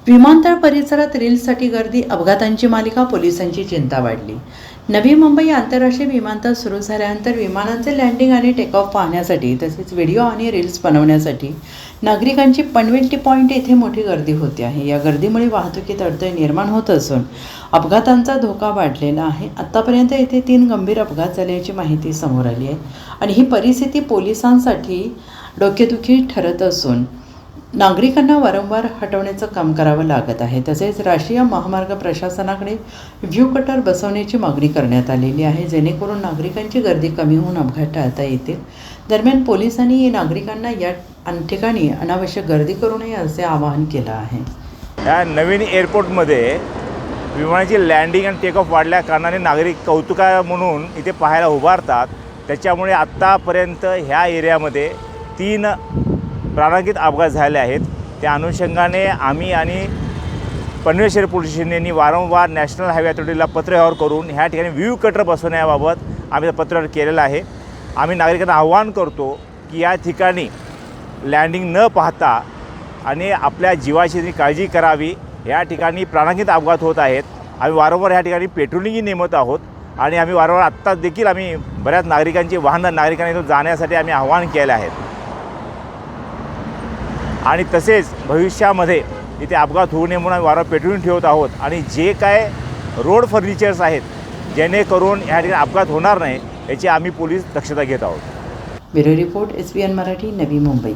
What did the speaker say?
विमानतळ परिसरात रील्ससाठी गर्दी, अपघातांची मालिका, पोलिसांची चिंता वाढली. नवी मुंबई आंतरराष्ट्रीय विमानतळ सुरू झाल्यानंतर विमानांचे लँडिंग आणि टेक ऑफ पाहण्यासाठी तसेच व्हिडिओ आणि रील्स बनवण्यासाठी नागरिकांची पनवेल टी पॉईंट येथे मोठी गर्दी होते आहे. या गर्दीमुळे वाहतुकीत अडथळे निर्माण होत असून अपघातांचा धोका वाढलेला आहे. आत्तापर्यंत येथे 3 गंभीर अपघात झाल्याची माहिती समोर आली आहे आणि ही परिस्थिती पोलिसांसाठी डोकेदुखी ठरत असून नागरिकांना वारंवार हटवण्याचं काम करावं लागत आहे. तसेच राष्ट्रीय महामार्ग प्रशासनाकडे व्ह्यू कटर बसवण्याची मागणी करण्यात आलेली आहे, जेणेकरून नागरिकांची गर्दी कमी होऊन अपघात टाळता येतील. दरम्यान पोलिसांनी नागरिकांना या ठिकाणी अनावश्यक गर्दी करू नये असे आवाहन केलं आहे. या नवीन एअरपोर्टमध्ये विमानाची लँडिंग आणि टेक ऑफ वाढल्या कारणाने नागरिक कौतुका म्हणून इथे पाहायला उभारतात. त्याच्यामुळे आत्तापर्यंत ह्या एरियामध्ये 3 प्राणघातक अपघात झाले आहेत. त्या अनुषंगाने आम्ही आणि पनवेल शहर पोलीस स्टेशनने वारंवार नॅशनल हायवे अथॉरिटीला पत्रव्यवहार करून ह्या ठिकाणी व्ह्यू कटर बसवण्याबाबत आम्ही पत्रव्यवहार केलेला आहे. आम्ही नागरिकांना आवाहन करतो की या ठिकाणी लँडिंग न पाहता आणि आपल्या जीवाची काळजी करावी. या ठिकाणी प्राणघातक अपघात होत आहेत. आम्ही वारंवार ह्या ठिकाणी पेट्रोलिंगही नेमत आहोत आणि आम्ही वारंवार आत्ता देखील आम्ही बऱ्याच नागरिकांची नागरिकांना इथून जाण्यासाठी आम्ही आवाहन केलं आहे आणि तसेच भविष्यामध्ये इथे अपघात होऊ नये म्हणून आम्ही वारंवार पेट्रोलिंग ठेवत आहोत आणि जे काय रोड फर्निचर्स आहेत जेणेकरून ह्या ठिकाणी अपघात होणार नाही याची आम्ही पोलीस दक्षता घेत आहोत. Bureau report, SBN Marathi, Navi Mumbai.